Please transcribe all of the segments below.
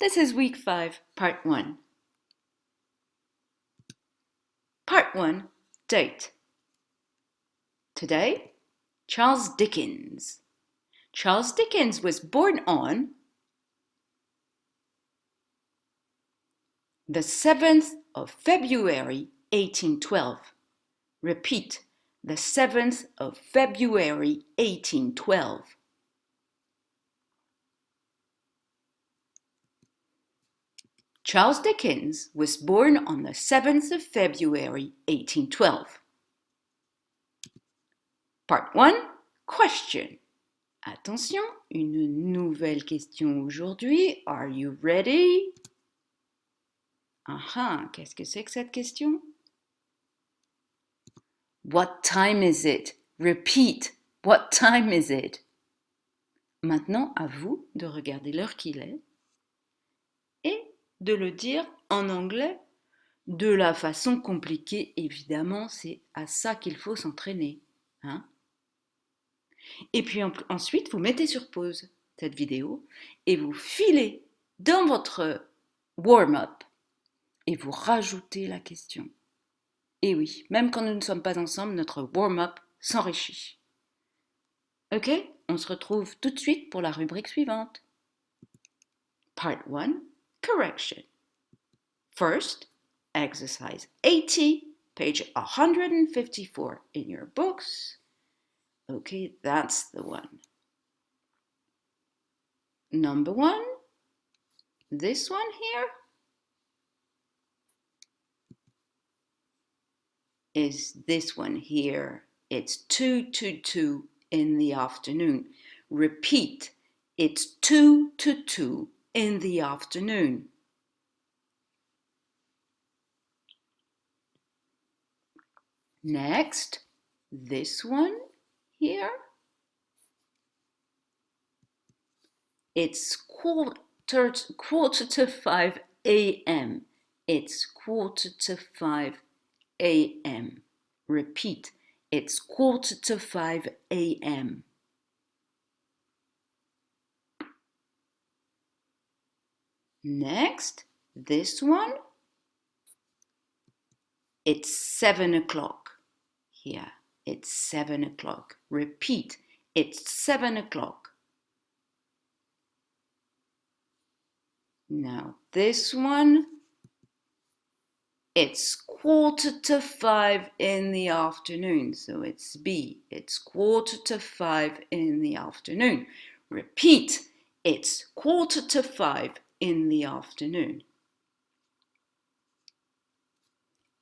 This is week 5, part 1. Part 1, date. Today, Charles Dickens. Charles Dickens was born on the 7th of February, 1812. Repeat, the 7th of February, 1812. Charles Dickens was born on the 7th of February, 1812. Part 1, question. Attention, une nouvelle question aujourd'hui. Are you ready? Qu'est-ce que c'est que cette question? What time is it? Repeat, what time is it? Maintenant, à vous de regarder l'heure qu'il est et de le dire en anglais de la façon compliquée, évidemment, c'est à ça qu'il faut s'entraîner. Et puis ensuite, vous mettez sur pause cette vidéo et vous filez dans votre warm-up et vous rajoutez la question. Et oui, même quand nous ne sommes pas ensemble, notre warm-up s'enrichit. Ok, on se retrouve tout de suite pour la rubrique suivante. Part 1, correction. First, exercise 80, page 154 in your books. Okay, that's the one. Number 1, this one here, is this one here. It's 2 to 2 in the afternoon. Repeat, it's 2 to 2 in the afternoon. Next, this one here. It's quarter to 5 a.m. It's quarter to 5 a.m. Repeat, it's quarter to 5 a.m. Next, this one. It's 7 o'clock. Here, it's 7 o'clock. Repeat, it's 7 o'clock. Now, this one. It's quarter to 5 in the afternoon. So it's B. It's quarter to 5 in the afternoon. Repeat, it's quarter to 5 in the afternoon.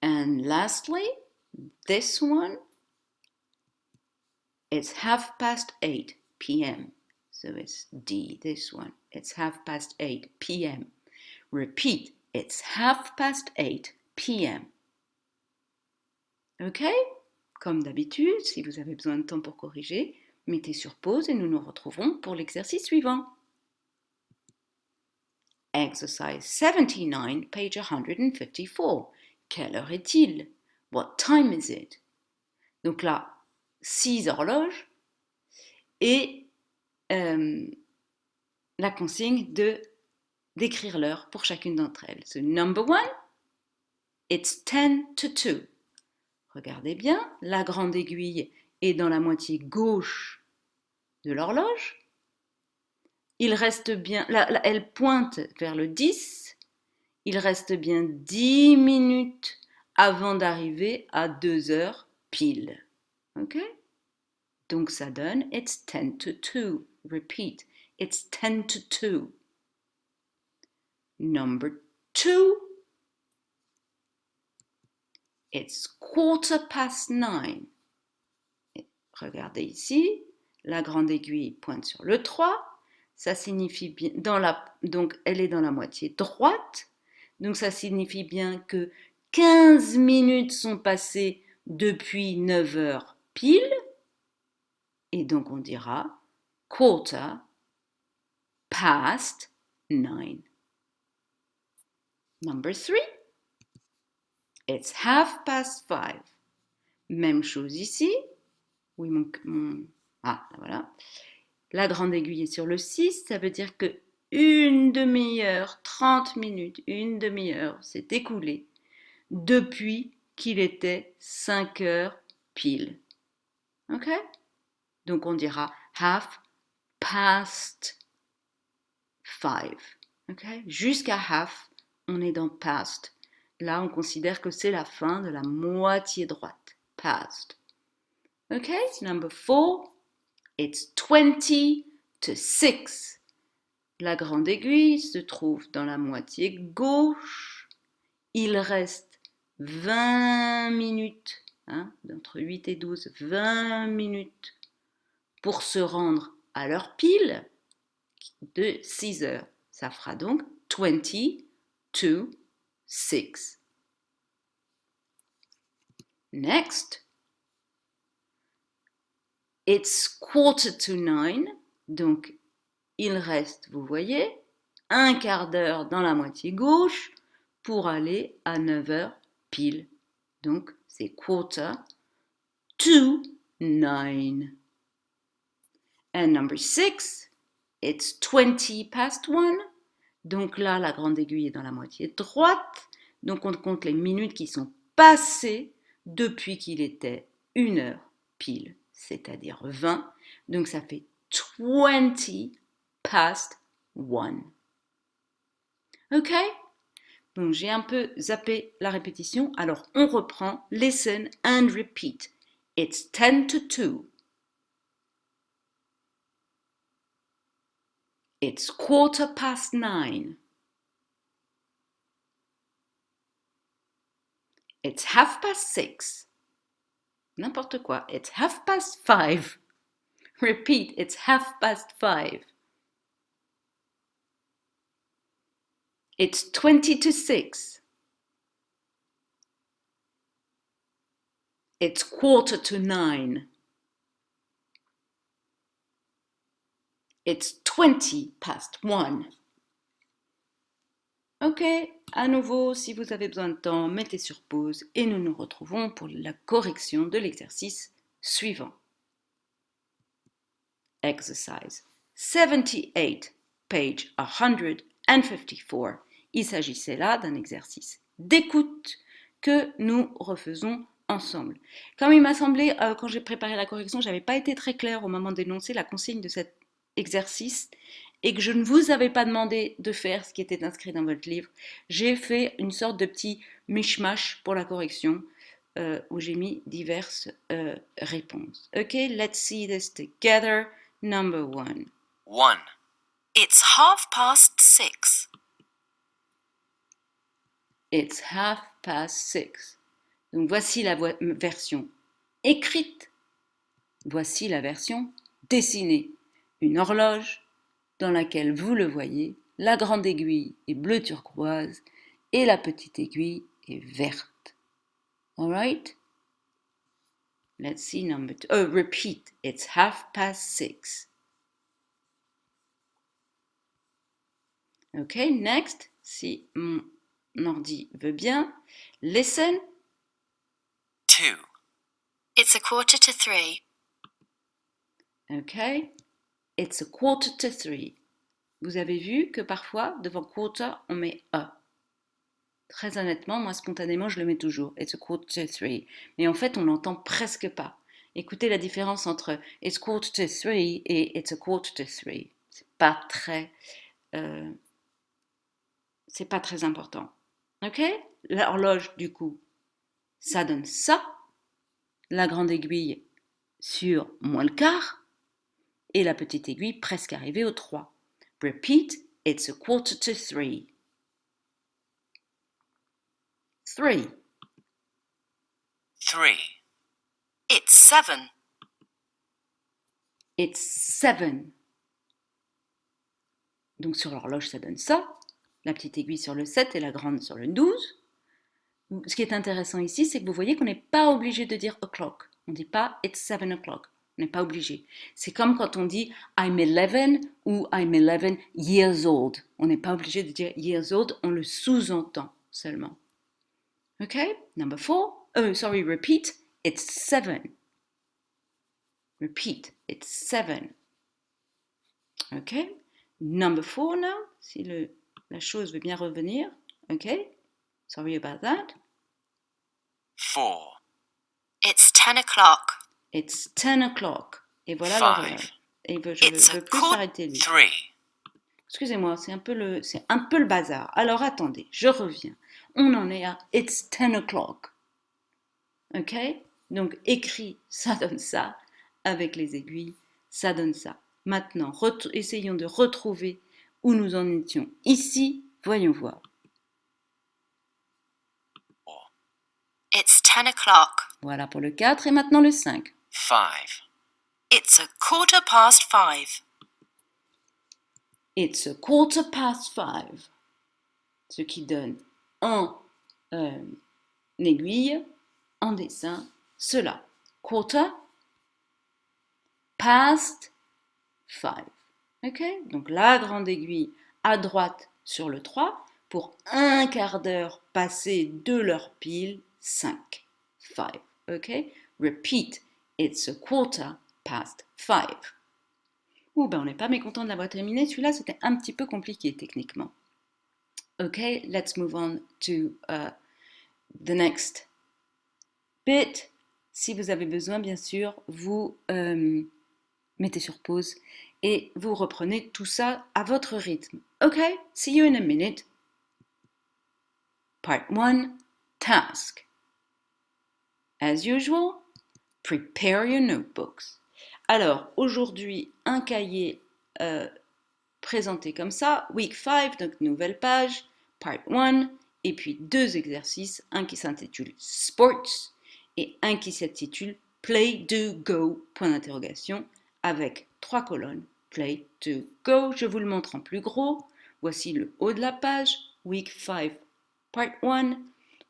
And lastly, this one, it's 8:30 p.m. So it's D, this one. It's 8:30 p.m. Repeat, it's 8:30 p.m. Ok? Comme d'habitude, si vous avez besoin de temps pour corriger, mettez sur pause et nous nous retrouverons pour l'exercice suivant. Exercise 79, page 154. Quelle heure est-il? What time is it? Donc là, 6 horloges et la consigne d'écrire l'heure pour chacune d'entre elles. So number 1, it's 10 to 2. Regardez bien, la grande aiguille est dans la moitié gauche de l'horloge. Il reste bien, elle pointe vers le 10. Il reste bien 10 minutes avant d'arriver à 2 heures pile. Ok? Donc ça donne it's 10 to 2. Repeat, it's 10 to 2. Number 2. It's 9:15. Regardez ici, la grande aiguille pointe sur le 3. Ça signifie bien, donc elle est dans la moitié droite. Donc ça signifie bien que 15 minutes sont passées depuis 9 heures pile. Et donc on dira 9:15. Number 3. It's 5:30. Même chose ici. Oui, voilà. La grande aiguille est sur le 6, ça veut dire que une demi-heure, 30 minutes, une demi-heure s'est écoulée depuis qu'il était 5 heures pile. Ok? Donc on dira half past 5. Ok? Jusqu'à half, on est dans past. Là, on considère que c'est la fin de la moitié droite. Past. Ok? Number 4, it's 20 to 6. La grande aiguille se trouve dans la moitié gauche. Il reste 20 minutes, entre 8 et 12, 20 minutes pour se rendre à l'heure pile de 6 heures. Ça fera donc 20 to 6. Next, it's quarter to 9. Donc, il reste, vous voyez, un quart d'heure dans la moitié gauche pour aller à 9 heures pile. Donc, c'est quarter to 9. And number 6, it's 20 past 1. Donc là, la grande aiguille est dans la moitié droite. Donc on compte les minutes qui sont passées depuis qu'il était 1 heure pile, c'est-à-dire 20. Donc ça fait 20 past 1. Ok? Donc j'ai un peu zappé la répétition. Alors on reprend. Listen and repeat. It's 10 to 2. It's quarter past 9. It's half past 6. N'importe quoi. It's half past 5. Repeat, it's half past 5. It's 20 to 6. It's quarter to 9. It's 20 past 1. Ok, à nouveau, si vous avez besoin de temps, mettez sur pause et nous nous retrouvons pour la correction de l'exercice suivant. Exercise 78, page 154. Il s'agissait là d'un exercice d'écoute que nous refaisons ensemble. Comme il m'a semblé, quand j'ai préparé la correction, je n'avais pas été très claire au moment d'énoncer la consigne de cet exercice et que je ne vous avais pas demandé de faire ce qui était inscrit dans votre livre, j'ai fait une sorte de petit mishmash pour la correction où j'ai mis diverses réponses. Ok, let's see this together. Number 1. 1. It's 6:30. It's 6:30. Donc voici la version écrite. Voici la version dessinée. Une horloge dans laquelle vous le voyez, la grande aiguille est bleu turquoise et la petite aiguille est verte. Alright? Let's see number 2. Oh, repeat. It's 6:30. Ok, next. Si mon ordi veut bien. Listen. 2. It's 2:45. Ok. It's 2:45. Vous avez vu que parfois, devant quarter, on met a. Très honnêtement, moi, spontanément, je le mets toujours. It's 2:45. Mais en fait, on l'entend presque pas. Écoutez la différence entre it's 2:45 et it's 2:45. C'est pas très important. Ok? L'horloge, du coup, ça donne ça. La grande aiguille sur moins le quart. Et la petite aiguille presque arrivée au 3. Repeat, it's 2:45. 3. 3. It's 7. It's 7. Donc sur l'horloge, ça donne ça. La petite aiguille sur le 7 et la grande sur le 12. Ce qui est intéressant ici, c'est que vous voyez qu'on n'est pas obligé de dire o'clock. On ne dit pas it's 7 o'clock. On n'est pas obligé. C'est comme quand on dit I'm 11 ou I'm 11 years old. On n'est pas obligé de dire years old, on le sous-entend seulement. Ok? Number 4. Repeat. It's 7. Repeat. It's 7. Ok? Number 4 now, si la chose veut bien revenir. Okay, sorry about that. 4. It's 10 o'clock. It's 10 o'clock. Et voilà 5. l'horreur. Et je It's ne a veux plus quarter s'arrêter lui. 3. Excusez-moi, c'est un peu le bazar. Alors attendez, je reviens. On en est à It's 10 o'clock. Ok? Donc écrit, ça donne ça. Avec les aiguilles, ça donne ça. Maintenant, essayons de retrouver où nous en étions. Ici, voyons voir. It's 10 o'clock. Voilà pour le 4 et maintenant le 5. 5. It's a quarter past 5. It's a quarter past 5. Ce qui donne en aiguille, en dessin, cela. Quarter past 5. Ok? Donc la grande aiguille à droite sur le 3 pour un quart d'heure passé de leur pile 5. 5. Ok? Repeat. It's a quarter past 5. Ouh, ben on n'est pas mécontent de l'avoir terminé. Celui-là, c'était un petit peu compliqué techniquement. Ok, let's move on to the next bit. Si vous avez besoin, bien sûr, vous mettez sur pause et vous reprenez tout ça à votre rythme. Ok, see you in a minute. Part 1, task. As usual, prepare your notebooks. Alors, aujourd'hui, un cahier présenté comme ça, week 5, donc nouvelle page, part 1, et puis 2 exercices, un qui s'intitule Sports et un qui s'intitule Play, Do, Go, point d'interrogation, avec 3 colonnes, Play, Do, Go, je vous le montre en plus gros, voici le haut de la page, week 5, part 1,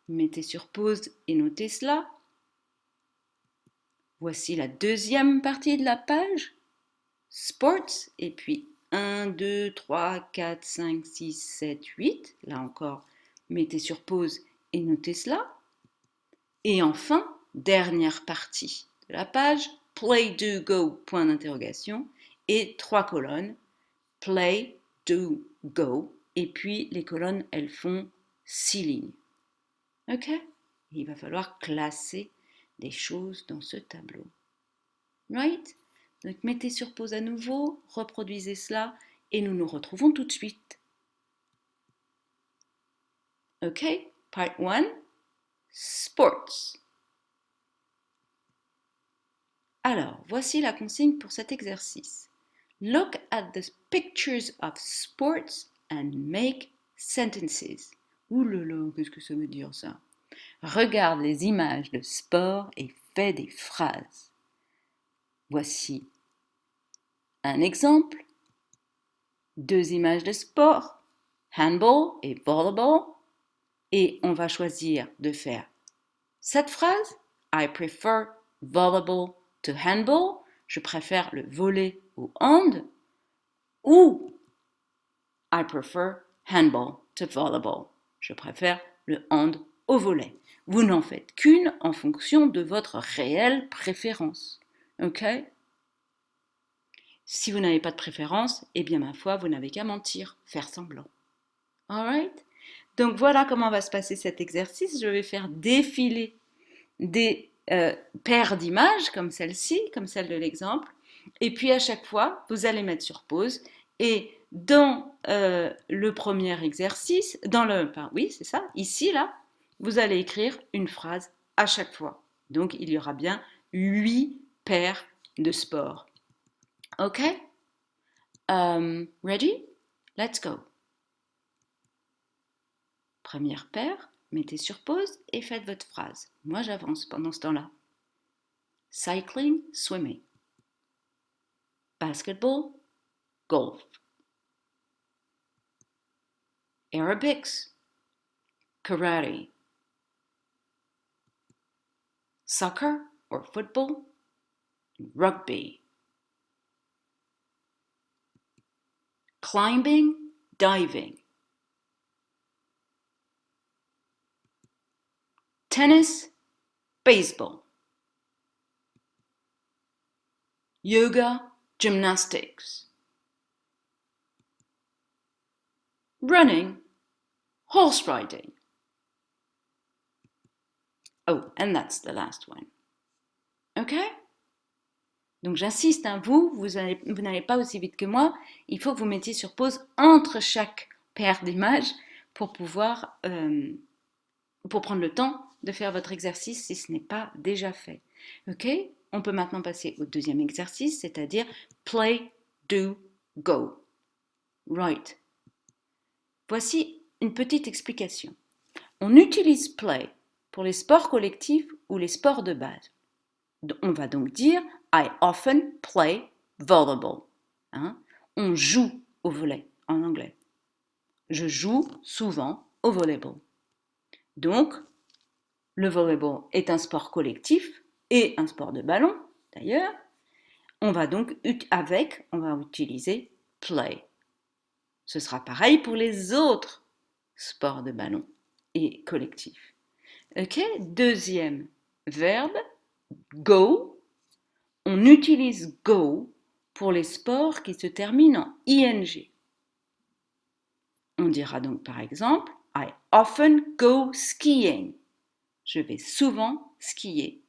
mettez sur pause et notez cela. Voici la deuxième partie de la page, Sports, et puis 1, 2, 3, 4, 5, 6, 7, 8. Là encore, mettez sur pause et notez cela. Et enfin, dernière partie de la page, Play, Do, Go, point d'interrogation, et 3 colonnes, Play, Do, Go, et puis les colonnes, elles font 6 lignes. Ok? Il va falloir classer des choses dans ce tableau. Right? Donc mettez sur pause à nouveau, reproduisez cela et nous nous retrouvons tout de suite. Ok, part 1, sports. Alors, voici la consigne pour cet exercice. Look at the pictures of sports and make sentences. Ouh là là, qu'est-ce que ça veut dire ça? Regarde les images de sport et fais des phrases. Voici un exemple. 2 images de sport, handball et volleyball. Et on va choisir de faire cette phrase. I prefer volleyball to handball. Je préfère le volley au hand. Ou I prefer handball to volleyball. Je préfère le hand au volley. Vous n'en faites qu'une en fonction de votre réelle préférence. Ok? Si vous n'avez pas de préférence, eh bien ma foi, vous n'avez qu'à mentir, faire semblant. Alright? Donc voilà comment va se passer cet exercice. Je vais faire défiler des paires d'images comme celle-ci, comme celle de l'exemple. Et puis à chaque fois, vous allez mettre sur pause. Et dans le premier exercice, oui, c'est ça, ici, là, vous allez écrire une phrase à chaque fois. Donc il y aura bien 8 paires de sport. Ok? Ready? Let's go. Première paire, mettez sur pause et faites votre phrase. Moi, j'avance pendant ce temps-là. Cycling, swimming. Basketball, golf. Aerobics, karate. Soccer or football, rugby. Climbing, diving. Tennis, baseball. Yoga, gymnastics. running, horse riding. Oh, and that's the last one. Okay? Donc j'insiste, hein, vous n'allez pas aussi vite que moi. Il faut que vous mettiez sur pause entre chaque paire d'images pour pouvoir, pour prendre le temps de faire votre exercice si ce n'est pas déjà fait. Ok? On peut maintenant passer au deuxième exercice, c'est-à-dire play, do, go. Right. Voici une petite explication. On utilise play pour les sports collectifs ou les sports de base. On va donc dire I often play volleyball. Hein? On joue au volley en anglais. Je joue souvent au volleyball. Donc, le volleyball est un sport collectif et un sport de ballon d'ailleurs. On va donc utiliser play. Ce sera pareil pour les autres sports de ballon et collectifs. Ok, deuxième verbe, go. On utilise go pour les sports qui se terminent en ing. On dira donc par exemple I often go skiing. Je vais souvent skier.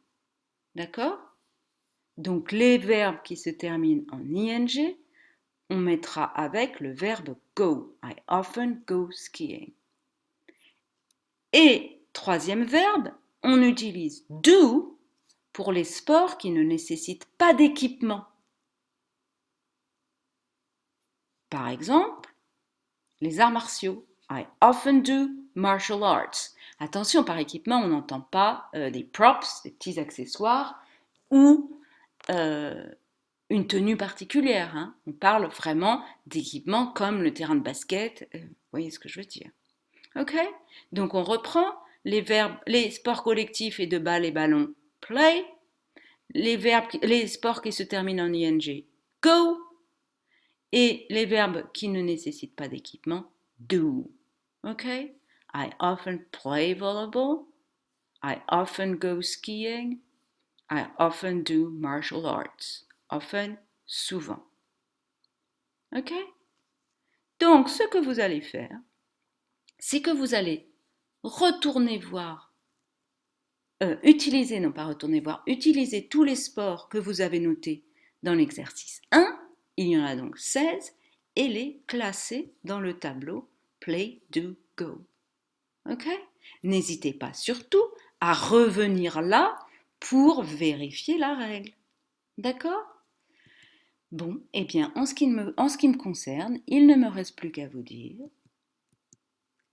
D'accord? Donc les verbes qui se terminent en ing, on mettra avec le verbe go. I often go skiing. Et troisième verbe, on utilise do pour les sports qui ne nécessitent pas d'équipement. Par exemple, les arts martiaux. I often do martial arts. Attention, par équipement, on n'entend pas des props, des petits accessoires, ou une tenue particulière. Hein. On parle vraiment d'équipement comme le terrain de basket. Vous voyez ce que je veux dire. Ok? Donc on reprend les verbes, les sports collectifs et de balle et ballon, play. Les sports qui se terminent en ing, go. Et les verbes qui ne nécessitent pas d'équipement, do. Ok? I often play volleyball. I often go skiing. I often do martial arts. Often, souvent. Ok? Donc, ce que vous allez faire, c'est que vous allez retourner voir, utiliser tous les sports que vous avez notés dans l'exercice 1. Il y en a donc 16 et les classer dans le tableau Play, Do, Go. Ok? N'hésitez pas surtout à revenir là pour vérifier la règle. D'accord? Bon, eh bien, en ce qui me concerne, il ne me reste plus qu'à vous dire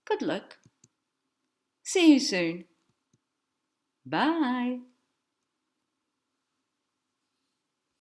good luck. See you soon. Bye.